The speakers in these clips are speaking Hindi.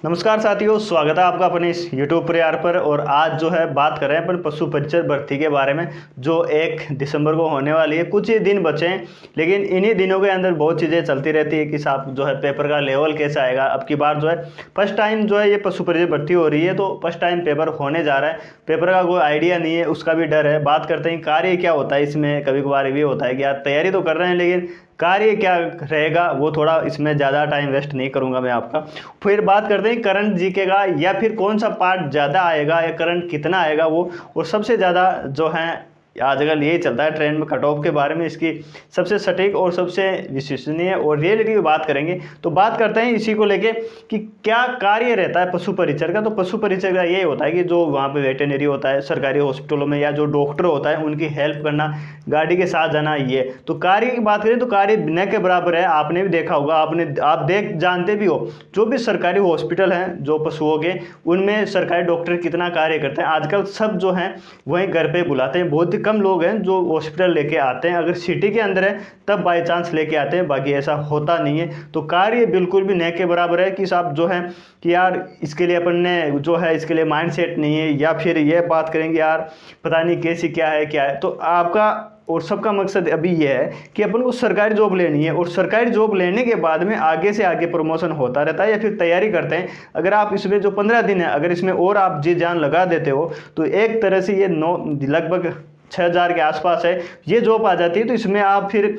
नमस्कार साथियों, स्वागत है आपका अपने इस यूट्यूब परिवार पर। और आज जो है बात कर रहे हैं अपन पशु परिचर भर्ती के बारे में, जो 1 दिसंबर को होने वाली है। कुछ ही दिन बचे हैं, लेकिन इन्हीं दिनों के अंदर बहुत चीज़ें चलती रहती है कि साहब जो है पेपर का लेवल कैसा आएगा। अब की बार जो है फर्स्ट टाइम जो है ये पशु परिचर भर्ती हो रही है, तो फर्स्ट टाइम पेपर होने जा रहा है। पेपर का कोई आइडिया नहीं है, उसका भी डर है। बात करते हैं कार्य क्या होता है इसमें। कभी कभार भी होता है कि यार तैयारी तो कर रहे हैं, लेकिन कार्य क्या रहेगा वो थोड़ा, इसमें ज़्यादा टाइम वेस्ट नहीं करूंगा मैं आपका। फिर बात करते हैं करंट जीके का, या फिर कौन सा पार्ट ज़्यादा आएगा या करंट कितना आएगा वो। और सबसे ज़्यादा जो है आजकल यही चलता है ट्रेंड में, कट ऑफ के बारे में, इसकी सबसे सटीक और सबसे विश्वसनीय और रियलिटी की बात करेंगे। तो बात करते हैं इसी को लेके कि क्या कार्य रहता है पशु परिचर का। तो पशु परिचर का ये होता है कि जो वहाँ पे वेटेनरी होता है सरकारी हॉस्पिटलों में, या जो डॉक्टर होता है उनकी हेल्प करना, गाड़ी के साथ जाना। ये तो कार्य की बात करें तो कार्य न के बराबर है। आपने भी देखा होगा, आप जानते भी हो, जो भी सरकारी हॉस्पिटल हैं जो पशुओं के, उनमें सरकारी डॉक्टर कितना कार्य करते हैं। आजकल सब जो हैं वहीं घर पे बुलाते हैं। बहुत कम लोग हैं जो हॉस्पिटल लेके आते हैं। अगर सिटी के अंदर है तब बाय चांस लेके आते हैं, बाकी ऐसा होता नहीं है। तो कार्य बिल्कुल भी न के बराबर है कि साहब जो है कि यार इसके लिए अपन ने जो है इसके लिए माइंडसेट नहीं है, या फिर ये बात करेंगे यार पता नहीं कैसी क्या है। तो आपका और सबका मकसद अभी ये है कि अपन को सरकारी जॉब लेनी है, और सरकारी जॉब लेने के बाद में आगे से आगे प्रमोशन होता रहता है, या फिर तैयारी करते हैं। अगर आप इसमें जो 15 दिन है, अगर इसमें और आप जी जान लगा देते हो, तो एक तरह से ये लगभग 6,000 के आसपास है ये जॉब आ जाती है। तो इसमें आप फिर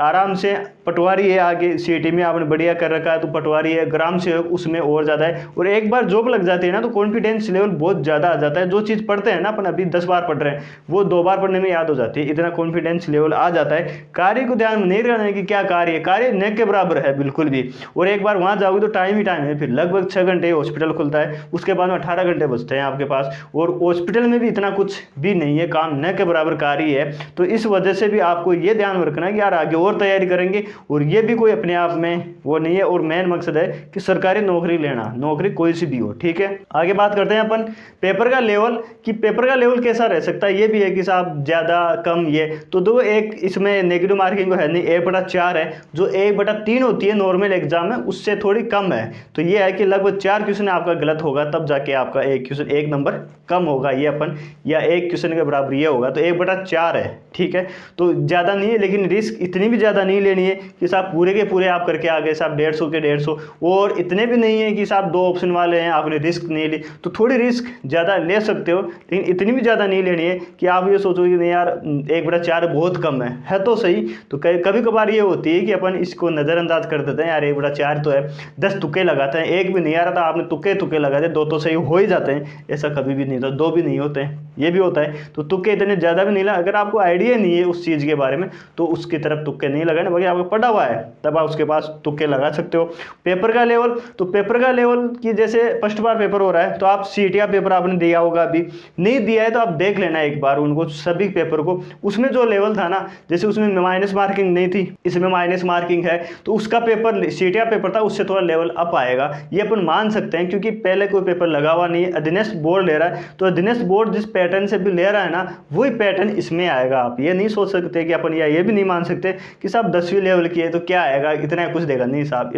आराम से, पटवारी है आगे सिटी में आपने बढ़िया कर रखा है तो पटवारी है, ग्राम सेवक उसमें और ज़्यादा है। और एक बार जॉब लग जाती है ना, तो कॉन्फिडेंस लेवल बहुत ज़्यादा आ जाता है। जो चीज़ पढ़ते हैं ना अपन, अभी 10 बार पढ़ रहे हैं, वो 2 बार पढ़ने में याद हो जाती है, इतना कॉन्फिडेंस लेवल आ जाता है। कार्य को ध्यान में नहीं रखना है कि क्या कार्य न के बराबर है बिल्कुल भी। और एक बार वहाँ जाओगे तो टाइम ही टाइम है। फिर लगभग 6 घंटे हॉस्पिटल खुलता है, उसके बाद में 18 घंटे बचते हैं आपके पास, और हॉस्पिटल में भी इतना कुछ भी नहीं है, काम न के बराबर कार्य है। तो इस वजह से भी आपको ये ध्यान में रखना है कि यार आगे और तैयारी करेंगे, और ये भी कोई अपने आप में वो नहीं है। और मेन मकसद है कि सरकारी नौकरी लेना, नौकरी कोई सी भी हो, ठीक है। आगे बात करते हैं अपन पेपर का लेवल, कि पेपर का लेवल कैसा रह सकता है। ये भी है कि साहब ज़्यादा कम ये तो दो, एक इसमें नेगेटिव मार्किंग तो है नहीं, 1/4 है। जो 1/3 होती है नॉर्मल एग्जाम में, उससे थोड़ी कम है। तो ये है कि लगभग 4 क्वेश्चन आपका गलत होगा, तब जाके आपका एक क्वेश्चन 1 नंबर कम होगा, ये अपन, या 1 क्वेश्चन के बराबर ये होगा। तो 1/4 है, ठीक है। तो ज़्यादा नहीं है, लेकिन रिस्क इतनी भी ज़्यादा नहीं लेनी है कि साहब पूरे के पूरे आप करके आ गए साहब 150 के 150, और इतने भी नहीं है कि साहब 2 ऑप्शन वाले हैं आपने रिस्क नहीं ली। तो थोड़ी रिस्क ज़्यादा ले सकते हो, लेकिन इतनी भी ज़्यादा नहीं लेनी है कि आप ये सोचो कि नहीं यार 1/4 बहुत कम है तो सही। तो कभी कभार ये होती है कि अपन इसको नज़रअंदाज कर देते हैं, यार 1/4 तो है, 10 तुक्के लगाते हैं, एक भी नहीं आ रहा था आपने तुक्के लगा दे, 2 तो सही हो ही जाते हैं। ऐसा कभी भी नहीं होता, 2 भी नहीं होते हैं, ये भी होता है। तो तुक्के इतने ज़्यादा भी नहीं लगा। अगर आपको आइडिया नहीं है उस चीज़ के बारे में तो उसकी तरफ तुक्के नहीं लगाने, बाकी आपको पढ़ा हुआ है तब आप उसके पास तुक्के लगा सकते हो। पेपर का लेवल, तो पेपर का लेवल की जैसे फर्स्ट बार पेपर हो रहा है, तो आप सीटी का पेपर आपने दिया होगा, अभी नहीं दिया है तो आप देख लेना एक बार उनको, सभी पेपर को। उसमें जो लेवल था ना, जैसे उसमें माइनस मार्किंग नहीं थी, इसमें माइनस मार्किंग है, तो उसका पेपर सीटी का पेपर था, उससे थोड़ा लेवल अप आएगा, ये अपन मान सकते हैं। क्योंकि पहले कोई पेपर लगा हुआ नहीं है, अधीनस्थ बोर्ड ले रहा है, तो अधीनस्थ बोर्ड जिस पैटर्न से भी ले रहा है ना, वही पैटर्न इसमें आएगा। आप ये नहीं सोच सकते कि अपन, या ये भी नहीं मान सकते कि साहब 10वीं लेवल की है तो क्या आएगा, इतना कुछ देगा, नहीं साहब,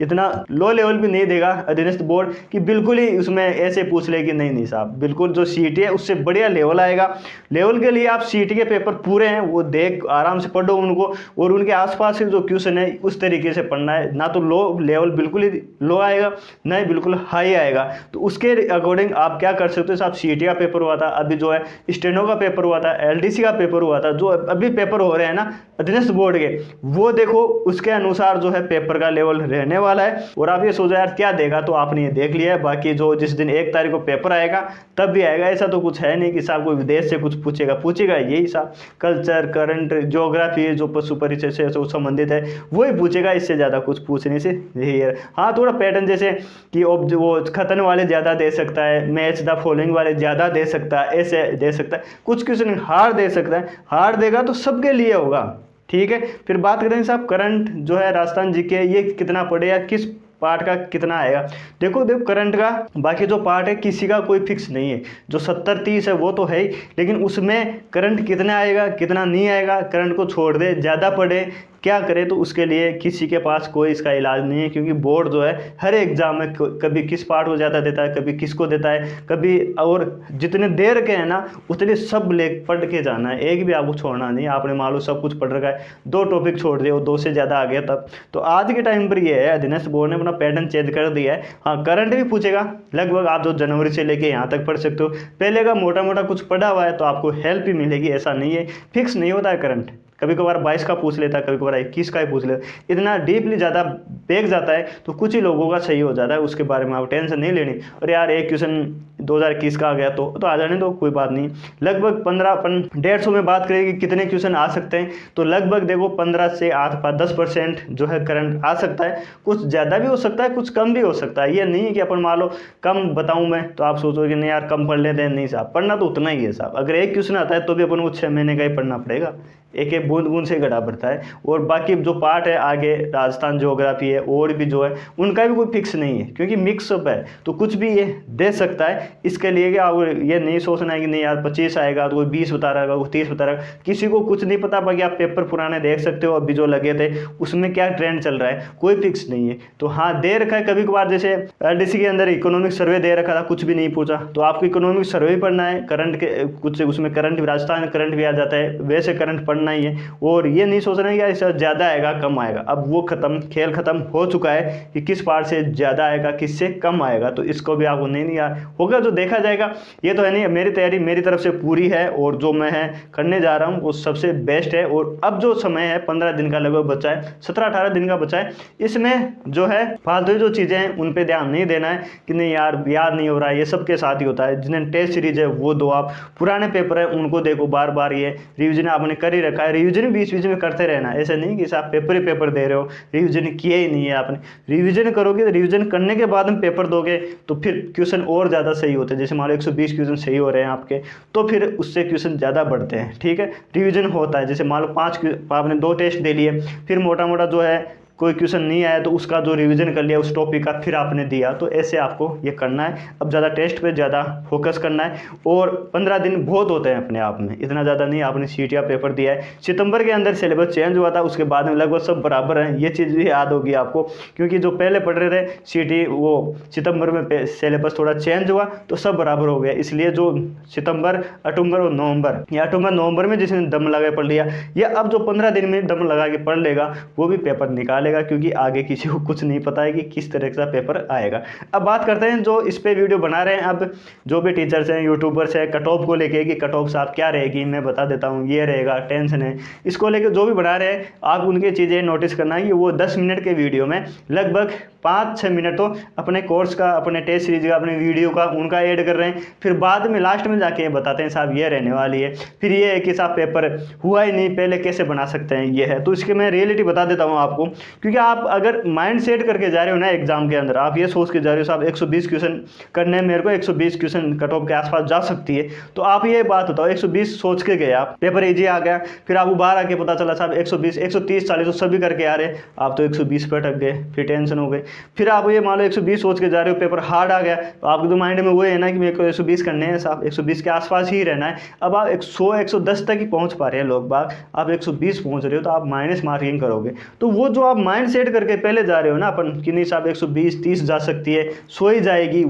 इतना लो लेवल भी नहीं देगा अधीनस्थ बोर्ड कि बिल्कुल ही उसमें ऐसे पूछ ले कि नहीं साहब, बिल्कुल जो सीटी है उससे बढ़िया लेवल आएगा। लेवल के लिए आप सीटी के पेपर पूरे हैं वो देख आराम से पढ़ो उनको, और उनके आसपास के जो क्वेश्चन है उस तरीके से पढ़ना है। ना तो लो लेवल बिल्कुल ही लो आएगा, ना ही बिल्कुल हाई आएगा। तो उसके अकॉर्डिंग आप क्या कर सकते हो साहब, सीटी का पेपर हुआ था, अभी जो है स्टेनो का पेपर हुआ था, एलडीसी का पेपर हुआ था, जो अभी पेपर हो रहे हैं ना अधीनस्थ बोर्ड के, वो देखो उसके अनुसार जो है पेपर का लेवल रहने वाला है। और आप ये सोचो यार क्या देगा, तो आपने ये देख लिया है। बाकी जो जिस दिन 1 तारीख को पेपर आएगा तब भी आएगा, ऐसा तो कुछ है नहीं कि साहब कोई विदेश से कुछ पूछेगा यही साहब कल्चर, करंट, ज्योग्राफी जो पशु परिचय से संबंधित है वही पूछेगा, इससे ज़्यादा कुछ पूछने से यही है। हाँ, थोड़ा पैटर्न जैसे कि वो खतन वाले ज़्यादा दे सकता है, मैच द फॉलोइंग वाले ज़्यादा दे सकता है, ऐसे दे सकता है, कुछ क्वेश्चन हार्ड दे सकता है, हार्ड देगा तो सबके लिए होगा, ठीक है। फिर बात करें साहब करंट जो है राजस्थान जीके, ये कितना पढ़े या किस पार्ट का कितना आएगा। देखो करंट का बाकी जो पार्ट है किसी का कोई फिक्स नहीं है, जो 70-30 है वो तो है ही, लेकिन उसमें करंट कितना आएगा कितना नहीं आएगा, करंट को छोड़ दे ज़्यादा पड़े क्या करें, तो उसके लिए किसी के पास कोई इसका इलाज नहीं है। क्योंकि बोर्ड जो है हर एग्जाम में कभी किस पार्ट को ज़्यादा देता है, कभी किसको देता है, कभी, और जितने देर के हैं ना उतने सब ले पढ़ के जाना है, एक भी आपको छोड़ना नहीं। आपने मान लो सब कुछ पढ़ रखा है, 2 टॉपिक छोड़ दिए, 2 से ज़्यादा आ गया तब। तो आज के टाइम पर ये है, अध्ययन बोर्ड ने अपना पैटर्न चेंज कर दिया है। हाँ, करंट भी पूछेगा लगभग, आप जो जनवरी से लेके यहाँ तक पढ़ सकते हो। पहले का मोटा मोटा कुछ पढ़ा हुआ है तो आपको हेल्प ही मिलेगी, ऐसा नहीं है फिक्स नहीं होता है करंट। कभी कभार 22 का पूछ लेता है, कभी कभार 21 का ही पूछ लेता है। इतना डीपली ज़्यादा बेग जाता है तो कुछ ही लोगों का सही हो जाता है, उसके बारे में आप टेंशन नहीं लेनी। और यार एक क्वेश्चन 2021 का आ गया तो आ जाने दो, कोई बात नहीं। लगभग 150 में बात करें कि कितने क्वेश्चन आ सकते हैं, तो लगभग देखो 15 से 10% जो है करंट आ सकता है। कुछ ज़्यादा भी हो सकता है, कुछ कम भी हो सकता है। ये नहीं है कि अपन मान लो कम बताऊँ मैं तो आप सोचोगे नहीं यार कम पढ़ लेते हैं। नहीं साहब, पढ़ना तो उतना ही है साहब। अगर एक क्वेश्चन आता है तो भी अपन को 6 महीने का ही पढ़ना पड़ेगा, एक एक बूंद बूंद से घड़ा बढ़ता है। और बाकी जो पार्ट है आगे राजस्थान ज्योग्राफी है और भी जो है उनका भी कोई फिक्स नहीं है, क्योंकि मिक्सअप है तो कुछ भी ये दे सकता है। इसके लिए क्या ये नहीं सोचना है कि नहीं यार 25 आएगा तो कोई 20 बता रहा है, कोई 30 बता रहा है, किसी को कुछ नहीं पता। बाकी आप पेपर पुराने देख सकते हो, अभी जो लगे थे उसमें क्या ट्रेंड चल रहा है, कोई फिक्स नहीं है। तो हाँ, दे रखा है कभी कभार, जैसे LDC के अंदर इकोनॉमिक सर्वे दे रखा था, कुछ भी नहीं पूछा, तो आपको इकोनॉमिक सर्वे पढ़ना है। करंट के कुछ उसमें करंट राजस्थान करंट भी आ जाता है, वैसे करंट पढ़ना ही है। और ये नहीं सोचना है कि इससे ज़्यादा आएगा कम आएगा, अब वो खेल खत्म हो चुका है कि किस पार्ट से ज़्यादा आएगा किससे कम आएगा। तो इसको भी आपको नहीं यार होगा, जो देखा जाएगा। ये तो है नहीं, मेरी तैयारी मेरी तरफ से पूरी है और जो मैं करने जा रहा हूँ वो सबसे बेस्ट है। और अब जो समय है 15 दिन का लगभग बचा है, 17-18 दिन का बचा है। इसमें जो है फालतू जो चीज़ें हैं उन पर ध्यान नहीं देना है कि नहीं यार याद नहीं हो रहा है, ये सबके साथ ही होता है। जिन्हें टेस्ट सीरीज है वो दो, आप पुराने पेपर है उनको देखो, बार बार ये रिविजन आपने कर ही रखा है, रिविजन बीच बीच में करते रहना। ऐसा नहीं कि आप पेपर ही पेपर दे रहे हो, रिविजन किया ही नहीं है आपने। रिविजन करोगे तो रिविजन करने के बाद में पेपर दोगे तो फिर क्वेश्चन और ज़्यादा सही होते हैं। जैसे मान लो 120 क्वेश्चन सही हो रहे हैं आपके, तो फिर उससे क्वेश्चन ज़्यादा बढ़ते हैं। ठीक है, रिविजन होता है। जैसे मान लो 5 आपने 2 टेस्ट दे लिए, फिर मोटा मोटा जो है कोई क्वेश्चन नहीं आया तो उसका जो रिवीजन कर लिया उस टॉपिक का फिर आपने दिया। तो ऐसे आपको ये करना है। अब ज़्यादा टेस्ट पे ज़्यादा फोकस करना है। और 15 दिन बहुत होते हैं अपने आप में, इतना ज़्यादा नहीं। आपने सीट या पेपर दिया है, सितंबर के अंदर सिलेबस चेंज हुआ था, उसके बाद में लगभग सब बराबर हैं। ये चीज़ भी याद होगी आपको, क्योंकि जो पहले पढ़ रहे थे सीटी वो सितंबर में सिलेबस थोड़ा चेंज हुआ तो सब बराबर हो गया। इसलिए जो सितंबर, अक्टूबर और नवंबर, या अक्टूबर नवंबर में जिसने दम लगा के पढ़ लिया, या अब जो 15 दिन में दम लगा के पढ़ लेगा वो भी पेपर निकालेगा, क्योंकि आगे किसी को कुछ नहीं पता है कि किस तरह का पेपर आएगा। अब बात करते हैं जो इस पे वीडियो बना रहे हैं, अब जो भी टीचर्स हैं, यूट्यूबर्स हैं, कट ऑफ को लेके कि कट ऑफ साहब क्या रहेगी, मैं बता देता हूँ, ये रहेगा, टेंशन है, इसको लेके जो भी बना रहे हैं आप उनकी चीज़ें नोटिस करना है कि वो 10 मिनट के वीडियो में लगभग 5-6 मिनट तो अपने कोर्स का, अपने टेस्ट सीरीज का, अपने वीडियो का, उनका ऐड कर रहे हैं। फिर बाद में लास्ट में जाके बताते हैं साहब ये रहने वाली है, फिर ये है कि साहब पेपर हुआ ही नहीं, पहले कैसे बना सकते हैं, ये है। तो इसके मैं रियलिटी बता देता हूँ आपको, क्योंकि आप अगर माइंड सेट करके जा रहे हो ना एग्जाम के अंदर, आप ये सोच के जा रहे हो साहब 120 क्वेश्चन करने हैं मेरे को, 120 क्वेश्चन कट ऑफ के आसपास जा सकती है, तो आप ये बात बताओ 120 सोच के गए आप, पेपर इजी आ गया, फिर आपको बाहर आके पता चला साहब 120, 130, 40 तो सभी करके आ रहे, आप तो 120 पे अटक गए, फिर टेंशन हो गई। फिर आप ये मान लो 120 सोच के जा रहे हो, पेपर हार्ड आ गया, तो आपके तो माइंड में वो है ना कि मेरे को 120 करने हैं साहब, 120 के आसपास ही रहना है। अब आप 100, 110 तक ही पहुंच पा रहे हैं लोग बाग, आप 120 पहुंच रहे हो तो आप माइनस मार्किंग करोगे। तो वो जो आप माइंड सेट करके पहले जा रहे हो ना अपन कि नहीं साहब 120, 30 जा सकती है, 100 ही जाएगी,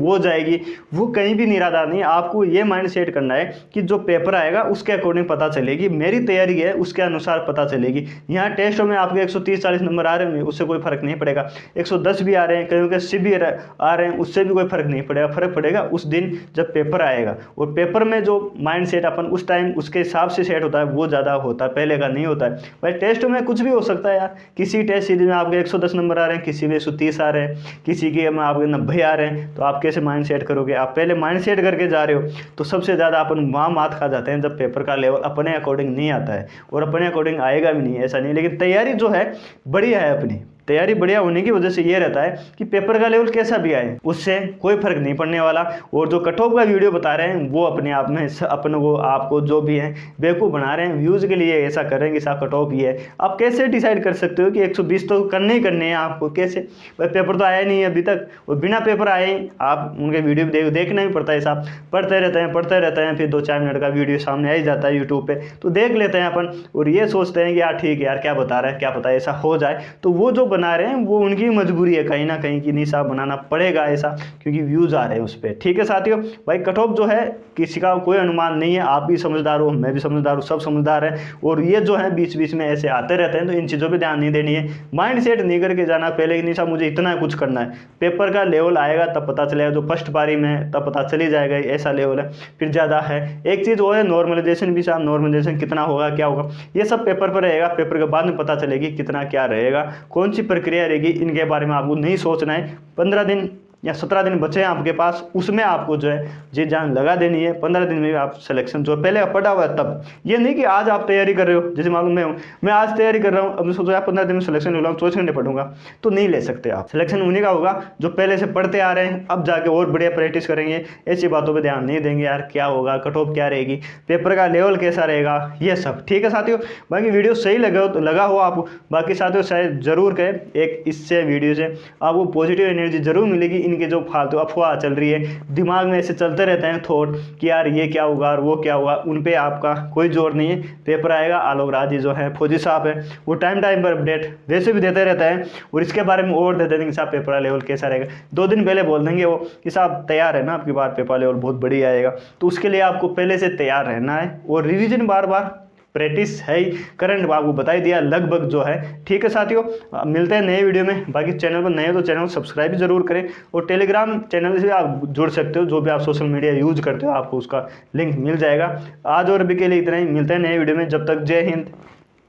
वो कहीं भी निराधार नहीं है। आपको ये माइंड सेट करना है कि जो पेपर आएगा उसके अकॉर्डिंग पता चलेगी, मेरी तैयारी है उसके अनुसार पता चलेगी। यहाँ टेस्टों में आपके 130-40 नंबर आ रहे होंगे, उससे कोई फर्क नहीं पड़ेगा। 110 भी आ रहे हैं, कहीं के 80 भी आ रहे हैं, उससे भी कोई फर्क नहीं पड़ेगा। फर्क पड़ेगा उस दिन जब पेपर आएगा, और पेपर में जो माइंड सेट अपन उस टाइम उसके हिसाब से सेट होता है वो ज़्यादा होता है, पहले का नहीं होता है। भाई टेस्ट में कुछ भी हो सकता है यार, किसी टेस्ट सीरीज में आपके 110 नंबर आ रहे हैं, किसी में 130 आ रहे हैं, किसी के में आपके 90 आ रहे हैं, तो आप कैसे माइंड सेट करोगे? आप पहले माइंड सेट करके जा रहे हो तो सबसे ज़्यादा अपन वहाँ मात खा जाते हैं जब पेपर का लेवल अपने अकॉर्डिंग नहीं आता है, और अपने अकॉर्डिंग आएगा भी नहीं, ऐसा नहीं। लेकिन तैयारी जो है बढ़िया है अपनी, तैयारी बढ़िया होने की वजह से ये रहता है कि पेपर का लेवल कैसा भी आए उससे कोई फर्क नहीं पड़ने वाला। और जो कट ऑफ का वीडियो बता रहे हैं वो अपने आप में अपन को आपको जो भी है बेवकूफ़ बना रहे हैं, व्यूज़ के लिए ऐसा करेंगे, ऐसा कट ऑफ ये है। आप कैसे डिसाइड कर सकते हो कि 120 तो करने ही करने हैं आपको? कैसे भाई, पेपर तो आया नहीं है अभी तक, और बिना पेपर आए आप उनके वीडियो देखना भी पड़ता है साहब, पढ़ते रहते हैं, फिर 2-4 मिनट का वीडियो सामने आ ही जाता है यूट्यूब पे, तो देख लेते हैं अपन और ये सोचते हैं कि यार ठीक है यार क्या बता रहा है, क्या पता ऐसा हो जाए। तो वो जो बना रहे हैं वो उनकी मजबूरी है कहीं ना कहीं कि नहीं साहब बनाना पड़ेगा ऐसा, क्योंकि व्यूज़ आ रहे हैं उस पर। ठीक है साथियों, भाई कट ऑफ जो है किसी का कोई अनुमान नहीं है, आप भी समझदार हो, मैं भी समझदार हूँ, सब समझदार हैं। और ये जो है बीच बीच में ऐसे आते रहते हैं, तो इन चीज़ों पर ध्यान नहीं देनी है, माइंड सेट नहीं करके जाना पहले कि नहीं साहब मुझे इतना कुछ करना है। पेपर का लेवल आएगा तब पता चलेगा, जो फर्स्ट पारी में तब पता चली जाएगा ऐसा लेवल है, फिर ज़्यादा है। एक चीज़ वो है नॉर्मलाइजेशन भी, साहब नॉर्मलाइजेशन कितना होगा क्या होगा ये सब पेपर पर रहेगा, पेपर के बाद में पता चलेगी कितना क्या रहेगा, कौन सी प्रक्रिया रहेगी, इनके बारे में आपको नहीं सोचना है। 15 दिन या 17 दिन बचे हैं आपके पास, उसमें आपको जो है जी जान लगा देनी है। 15 दिन में आप सिलेक्शन जो पहले पढ़ा हुआ है तब, ये नहीं कि आज आप तैयारी कर रहे हो, जैसे मालूम मैं आज तैयारी कर रहा हूँ, अब सोचो यार 15 दिन में सिलेक्शन ले लूँगा, 24 घंटे पढ़ूंगा, तो नहीं ले सकते आप। सिलेक्शन उन्हीं का होगा जो पहले से पढ़ते आ रहे हैं, अब जाके और बढ़िया प्रैक्टिस करेंगे, ऐसी बातों पर ध्यान नहीं देंगे यार क्या होगा, कट ऑफ क्या रहेगी, पेपर का लेवल कैसा रहेगा, ये सब। ठीक है साथियों, बाकी वीडियो सही लगा हो आपको, बाकी साथियों शायद जरूर कहें, एक इससे वीडियो से आपको पॉजिटिव एनर्जी जरूर मिलेगी। इनके जो फालतू अफवाह चल रही है दिमाग में ऐसे चलते रहते हैं थॉट कि यार ये क्या होगा और वो क्या होगा, उन पे आपका कोई जोर नहीं है। पेपर आएगा, आलोक राज जी जो है फौजी साहब है, वो टाइम पर अपडेट वैसे भी देते रहते हैं, और इसके बारे में और दे देंगे कि साहब पेपर लेवल कैसा रहेगा। 2 दिन पहले बोल देंगे वो कि साहब तैयार है ना, आपकी बार पेपर लेवल बहुत बढ़िया आएगा। तो उसके लिए आपको पहले से तैयार रहना है, और रिविजन बार बार प्रैक्टिस है ही, करंट आपको बता ही दिया लगभग जो है। ठीक है साथियों, मिलते हैं नए वीडियो में। बाकी चैनल पर नए हो तो चैनल को सब्सक्राइब जरूर करें, और टेलीग्राम चैनल से आप जुड़ सकते हो, जो भी आप सोशल मीडिया यूज करते हो आपको उसका लिंक मिल जाएगा। आज और अभी के लिए इतना ही, मिलते हैं नए वीडियो में, जब तक जय हिंद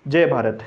जय भारत।